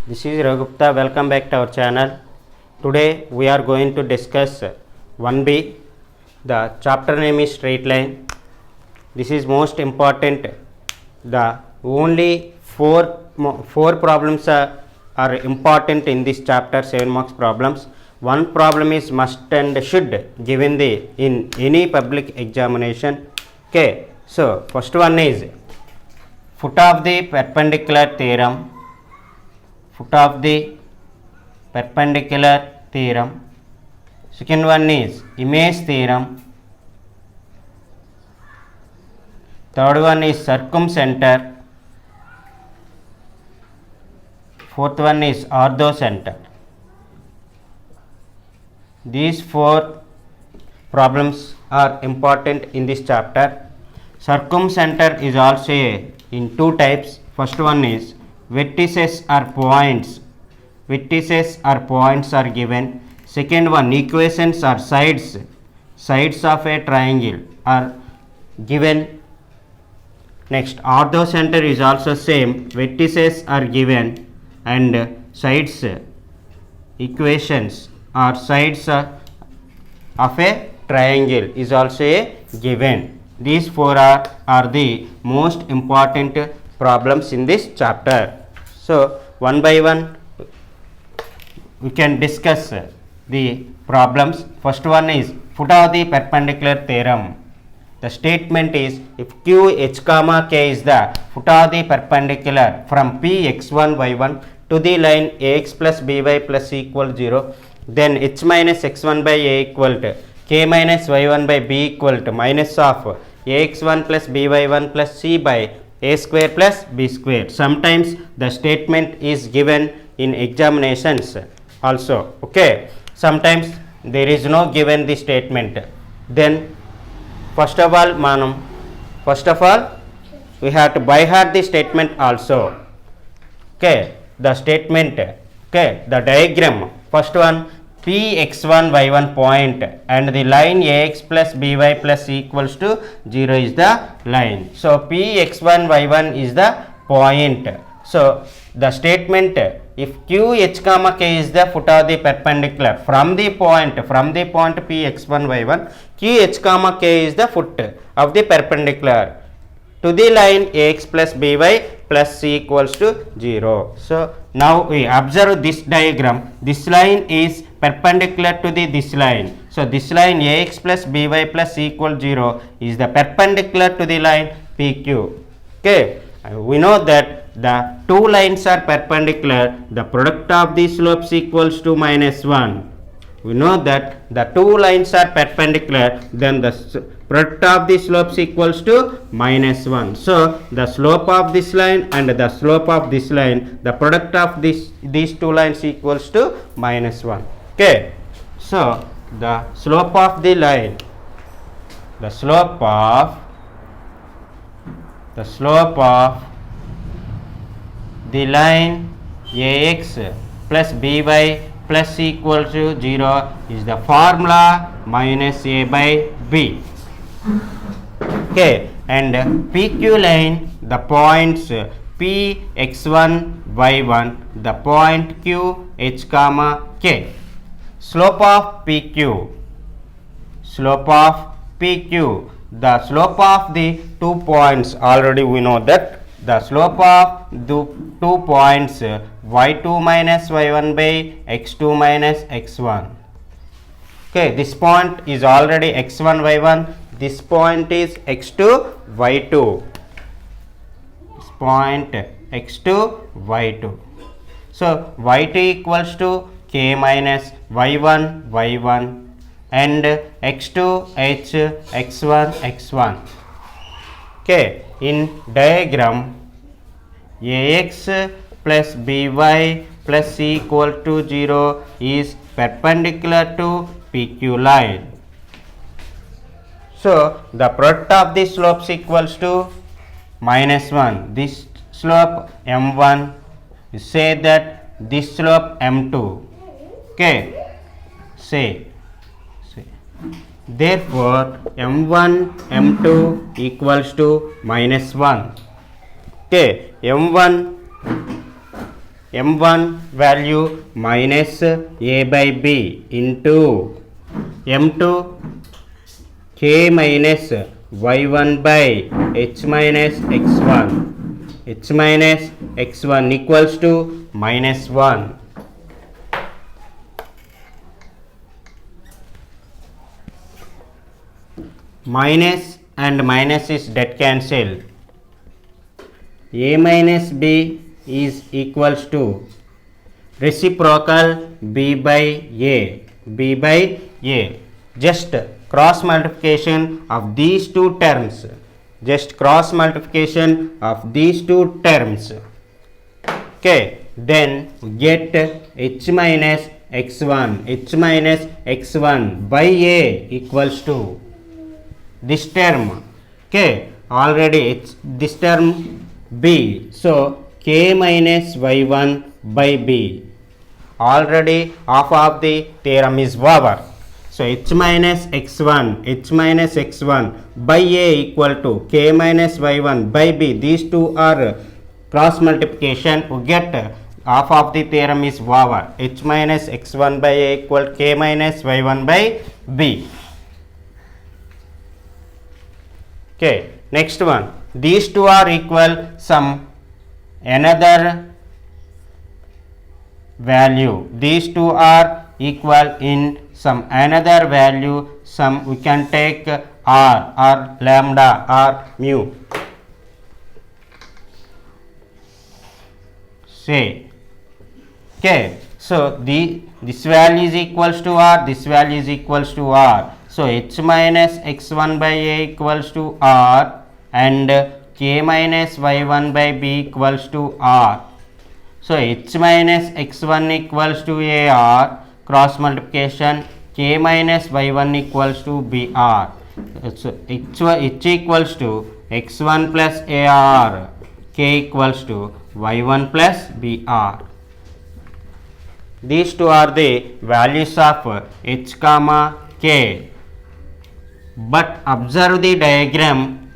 This is Raghupta. Welcome back to our channel. Today we are going to discuss 1B. The chapter name is straight line. This is most important. The only four problems are important in this chapter, 7 marks problems. One problem is must and should given in any public examination. Okay, so first one is foot of the perpendicular theorem. Foot of the perpendicular theorem. Second one is image theorem. Third one is circumcenter. Fourth one is orthocenter. These four problems are important in this chapter. Circumcenter is also in two types. First one is vertices or points. Vertices or points are given. Second one, equations or sides. Sides of a triangle are given. Next, orthocenter is also same. Vertices are given and sides, equations or sides of a triangle is also given. These four are the most important problems in this chapter. So, one by one we can discuss the problems. First one is foot of the perpendicular theorem. The statement is if q h comma k is the foot of the perpendicular from p x1 y1 to the line ax plus by plus equal 0, then h minus x1 by a equal to k minus y1 by b equal to minus of ax1 plus by1 plus c by a square plus b square. Sometimes the statement is given in examinations also. Okay, sometimes there is no given the statement. Then first of all we have to by heart the statement also. Okay, the statement, okay, the diagram. First one, p x1 y1 point and the line ax plus by plus equals to 0 is the line. So p x1 y1 is the point. So the statement if q h comma k is the foot of the perpendicular from the point p x1 y1, q h comma k is the foot of the perpendicular to the line ax plus by plus c equals to 0. So now we observe this diagram. This line is perpendicular to this line. So this line ax plus by plus c equal 0 is the perpendicular to the line pq. Okay, we know that the two lines are perpendicular. The product of the slopes equals to minus 1. We know that the two lines are perpendicular, then the product of the slopes equals to minus 1. So the slope of this line and the slope of this line, the product of these two lines equals to minus 1. Okay, so the slope of the line, the slope of the line ax plus by plus equal to 0 is the formula minus a by b. Okay, and pq line, the points p x1 y1, the point q h comma k. Slope of pq, the slope of the 2 points, already we know that the slope of the 2 points y2 minus y1 by x2 minus x1. Okay, this point is already x1 y1, this point is x2 y2, this point x2 y2. So y2 equals to k minus y1 y1 and x2 h x1 x1. Okay, in diagram ax plus by plus c equal to 0 is perpendicular to pq line. So the product of the slopes equals to minus 1. This slope m1, you say that this slope m2. Okay, say therefore m1 m2 equals to minus 1. Okay, m1 m1 value minus a by b into m2 k minus y1 by h minus x1. H minus x1 equals to minus 1. Minus and minus is dead cancel. A minus b is equals to reciprocal b by a. B by a. Just cross multiplication of these two terms. Just cross multiplication of these two terms. Okay, then we get h minus x1. H minus x1 by a equals to this term. Okay, already it's this term b. So k minus y1 by b. Already half of the theorem is over. So h minus x1 by a equal to k minus y1 by b. These two are cross multiplication. We get half of the theorem is over. H minus x1 by a equal k minus y1 by b. Okay, next one. These two are equal some another value. These two are equal in some another value. Some we can take r or lambda or mu. Say, okay. So this value is equals to r. This value is equals to r. So h minus x1 by a equals to r and k minus y1 by b equals to r. So h minus x1 equals to ar, cross multiplication, k minus y1 equals to br. So h equals to x1 plus ar, k equals to y1 plus br. These two are the values of h comma k. But observe the diagram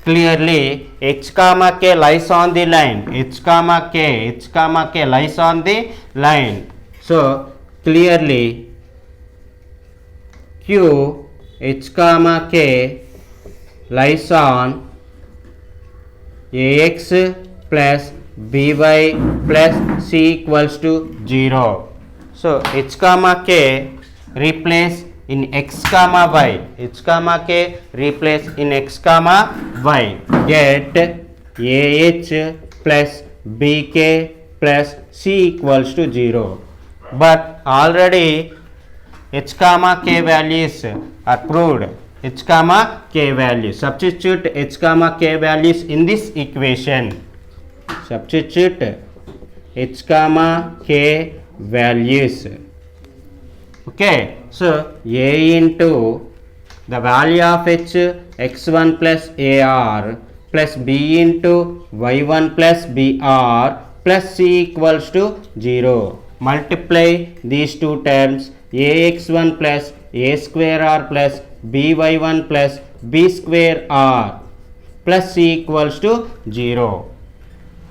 clearly. H comma k lies on the line. H comma k lies on the line. So clearly q h comma k lies on ax plus by plus c equals to 0. So h comma k replace in x comma y. H comma k replace in x comma y. Get ah plus bk plus c equals to 0. But already h comma k values are proved. H comma k values. Substitute h comma k values in this equation. Substitute h comma k values. Okay, so a into the value of h x1 plus ar plus b into y1 plus br plus c equals to 0. Multiply these two terms, ax1 plus a square r plus by1 plus b square r plus c equals to 0.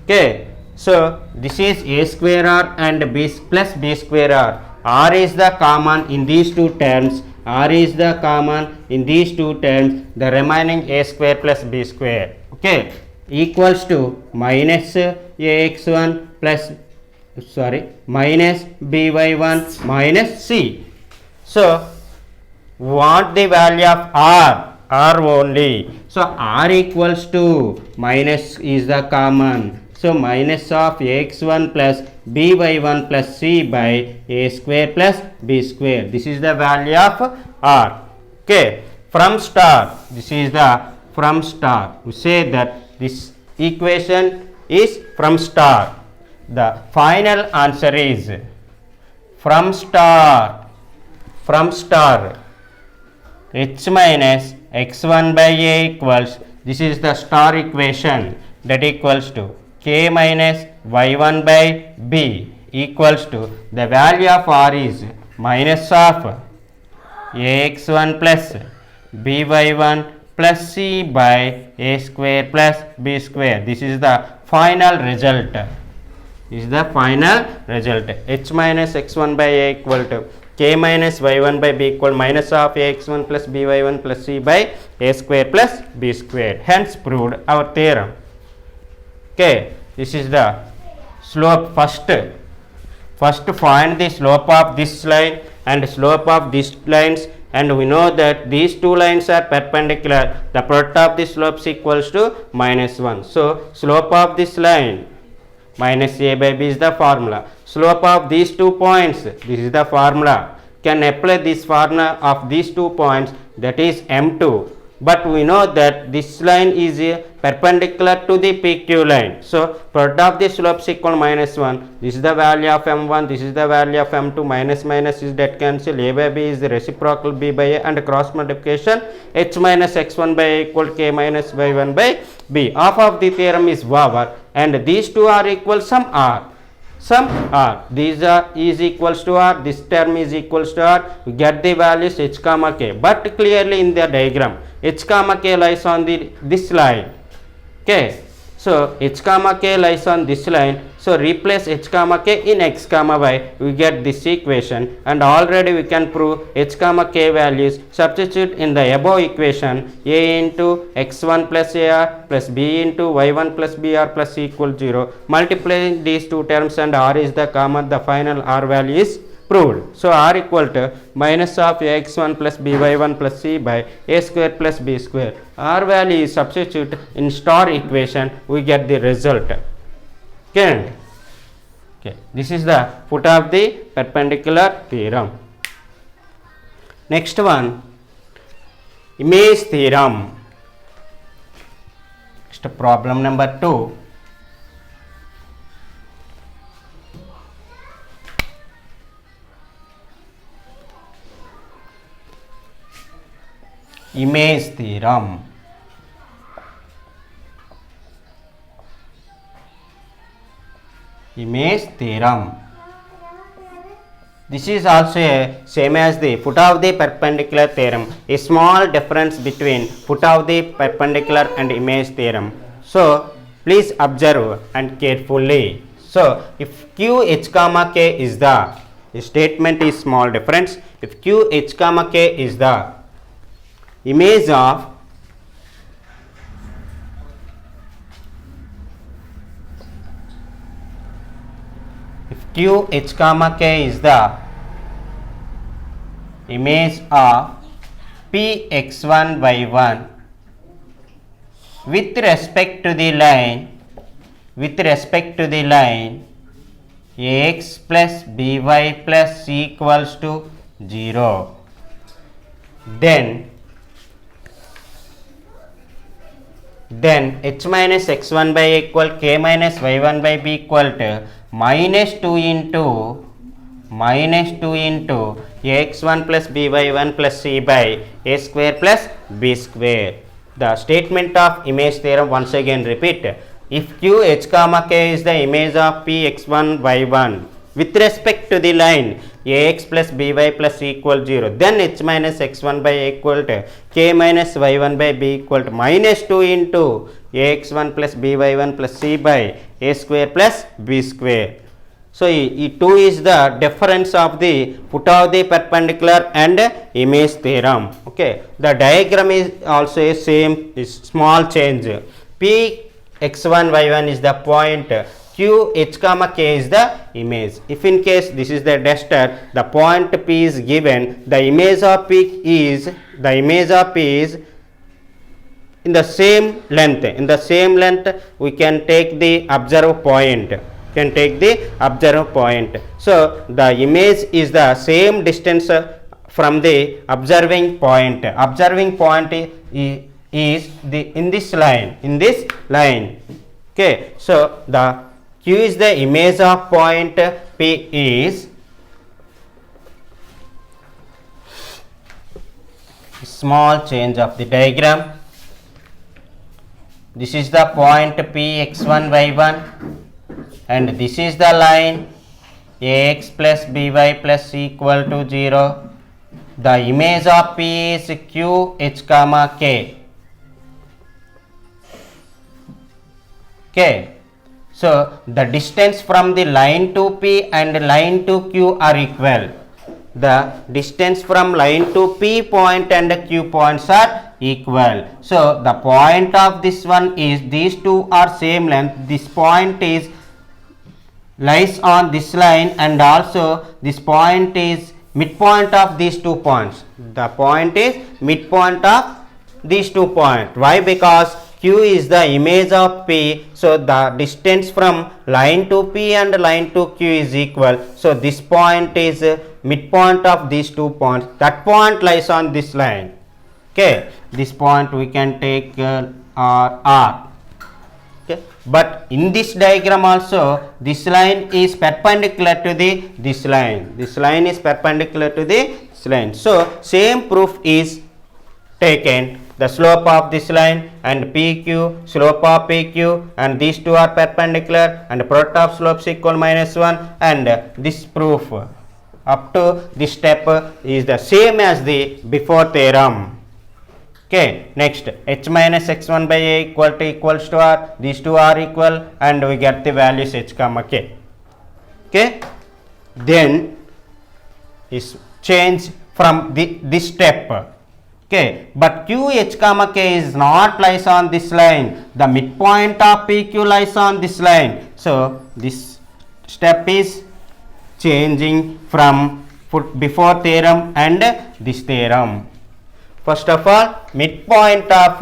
Okay, so this is a square r and b plus b square r. R is the common in these two terms. R is the common in these two terms. The remaining a square plus b square. Okay, equals to minus ax1 plus minus by1 minus c. So want the value of r only. So r equals to minus is the common. So minus of ax1 plus by1 plus c by a square plus b square. This is the value of r. Okay, from start, this is the from start. We say that this equation is from start. The final answer is from star h minus x1 by a equals, this is the star equation, that equals to k minus y1 by b equals to the value of r is minus of ax1 plus by1 plus c by a square plus b square. This is the final result. is the final result. H minus x1 by a equal to k minus y1 by b equal minus of ax1 plus by1 plus c by a square plus b square. Hence proved our theorem. Okay, this is the slope. First find the slope of this line and slope of these lines, and we know that these two lines are perpendicular. The product of the slopes equals to minus 1. So slope of this line minus a by b is the formula. Slope of these 2 points, this is the formula. Can apply this formula of these 2 points, that is m2. But we know that this line is perpendicular to the PQ line. So product of the slopes equal minus 1. This is the value of m1, this is the value of m2. Minus minus is dead cancel. A by b is the reciprocal b by a, and cross multiplication h minus x1 by a equal k minus y1 by b. Half of the theorem is over, and these two are equal, some are. Some r, these are is equals to r, this term is equals to r. We get the values h comma k, but clearly in the diagram h comma k lies on this line. Okay, so h comma k lies on this line, so replace h comma k in x comma y, we get this equation, and already we can prove h comma k values. Substitute in the above equation a into x1 plus ar plus b into y1 plus br plus c equal 0. Multiplying these two terms and r is the common, the final r value is proved. So r equal to minus of ax1 plus by1 plus c by a square plus b square. R value is substitute in star equation, we get the result. Okay, this is the foot of the perpendicular theorem. Next one, image theorem. Next problem number 2. Image theorem. Image theorem. This is also same as the foot of the perpendicular theorem. A small difference between foot of the perpendicular and image theorem. So please observe and carefully. So if q h comma k is the statement is small difference. If q h comma k is the image of q h comma k is the image of p x1 y1 with respect to the line ax plus by plus c equals to 0, then h minus x1 by equal k minus y1 by b equal to minus 2 into ax1 plus by1 plus c by a square plus b square. The statement of image theorem once again repeat. If q h comma k is the image of p x1 y1 with respect to the line ax plus by plus c equal 0, then h minus x1 by equal to k minus y1 by b equal to minus 2 into ax1 plus by1 plus c by a square plus b square. So 2 is the difference of the foot of the perpendicular and image theorem. Okay, the diagram is also a same, is small change. P x1 y1 is the point, q h comma k is the image. If in case this is the duster, the point p is given, the image of p is in the same length. In the same length we can take the observe point. So the image is the same distance from the observing point. Observing point is in this line. Okay, so the q is the image of point p is small change of the diagram. This is the point p x1 y1 and this is the line ax plus by plus c equal to 0. The image of p is q h comma k. Okay, So the distance from the line to P and line to Q are equal. The distance from line to P point and Q points are equal. So the point of this one is, these two are same length. This point is lies on this line, and also this point is midpoint of these 2 points. The point is midpoint of these 2 points. Why? Because Q is the image of P, so the distance from line to P and line to Q is equal. So this point is midpoint of these 2 points. That point lies on this line. Okay, this point we can take R. Okay, but in this diagram also, this line is perpendicular to this line. This line is perpendicular to this line. So same proof is taken. The slope of this line and PQ, slope of PQ, and these two are perpendicular, and product of slopes equal -1, and this proof up to this step is the same as the before theorem. Okay, next, h minus x1 by a equals to r. These two are equal, and we get the values h comma k. Okay, then is change from this step. Okay, but q h comma k is not lies on this line. The midpoint of PQ lies on this line. So this step is changing from before theorem and this theorem. First of all, midpoint of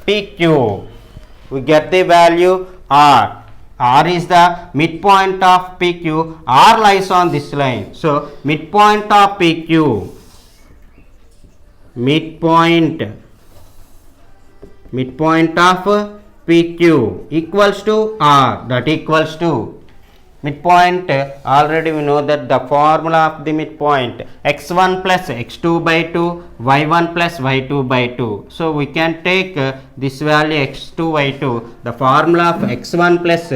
PQ, we get the value r. R is the midpoint of PQ. R lies on this line. So midpoint of PQ, midpoint of PQ equals to R. That equals to midpoint. Already we know that the formula of the midpoint, x1 plus x2 by 2, y1 plus y2 by 2. So we can take this value x2 y2. The formula of x1 plus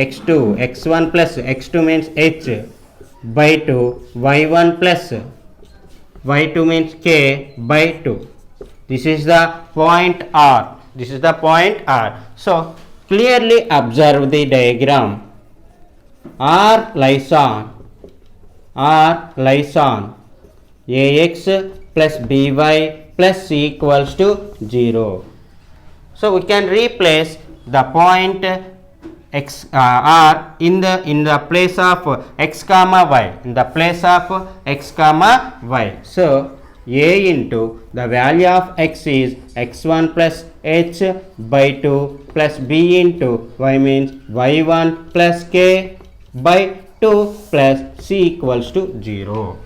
x2, x1 plus x2 means h by 2, y1 plus y2 means k by 2. This is the point R. This is the point R. So clearly observe the diagram. R lies on ax plus by plus c equals to 0. So we can replace the point x r in the place of x comma y, in the place of x comma y. So a into the value of x is x1 plus h by 2 plus b into y means y1 plus k by 2 plus c equals to 0.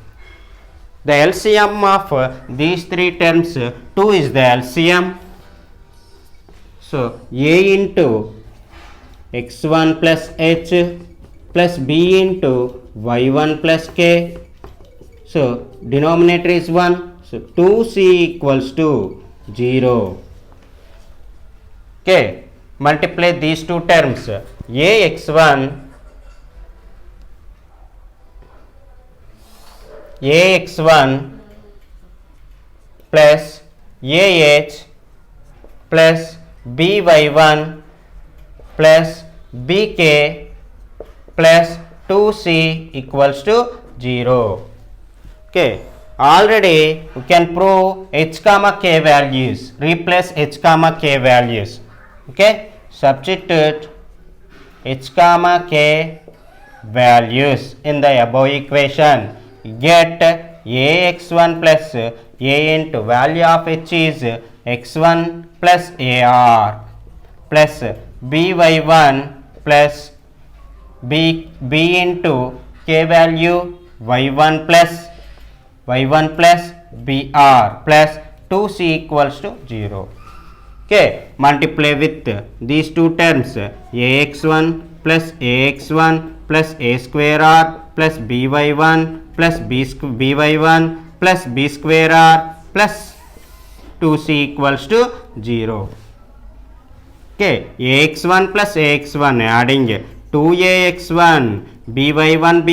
The LCM of these three terms, 2 is the LCM. So a into x1 plus h plus b into y1 plus k. So denominator is 1. So 2c equals to 0. Okay, multiply these two terms. ax1 plus ah plus by1 plus bk plus 2c equals to 0. Okay, already we can prove h comma k values. Replace h comma k values. Okay, substitute h comma k values in the above equation. Get ax1 plus a into value of h is x1 plus ar plus by1 plus b into k value y1 plus br plus 2c equals to 0. Okay, multiply with these two terms, ax1 plus a square r plus by1 plus by1 plus b square r plus 2c equals to 0. Okay, ax1 plus ax1 adding 2ax1 by1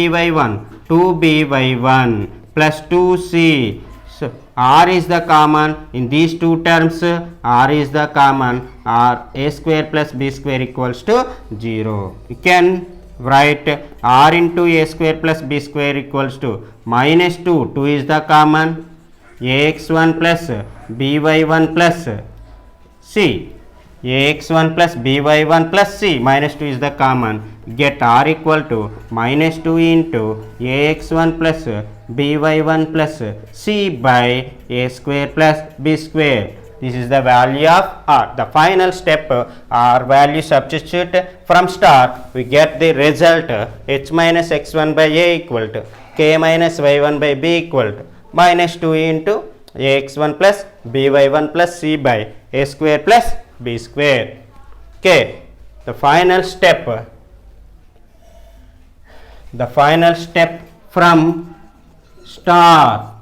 2by1 plus 2c. So r is the common in these two terms, r is the common, or a square plus b square equals to 0. You can write r into a square plus b square equals to minus 2, 2 is the common, ax1 plus by1 plus c, ax1 plus by1 plus c, minus 2 is the common, get r equal to minus 2 into ax1 plus by1 plus c by a square plus b square. This is the value of r. The final step, r value substitute from star, we get the result h minus x1 by a equal to k minus y1 by b equal to minus 2 into ax1 plus by1 plus c by a square plus b square. Okay, the final step from star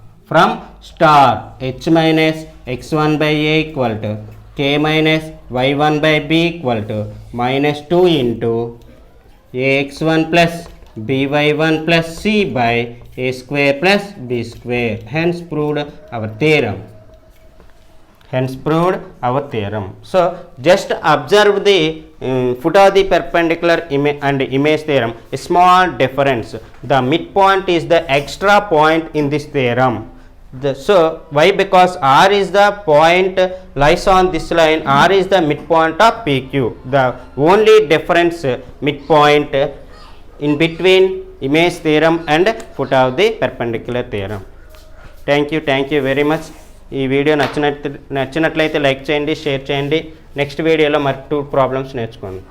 h minus x1 by a equal to k minus y1 by b equal to minus 2 into ax1 plus by1 plus c by a square plus b square. Hence proved our theorem. So just observe the foot of the perpendicular and image theorem. A small difference. The midpoint is the extra point in this theorem. So why? Because r is the point lies on this line. R is the midpoint of PQ. The only difference midpoint in between image theorem and foot of the perpendicular theorem. Thank you very much. ఈ video నచ్చినట్లయితే like చేయండి, share చేయండి. Next వీడియోలో మరి 2 problems నేర్చుకోండి.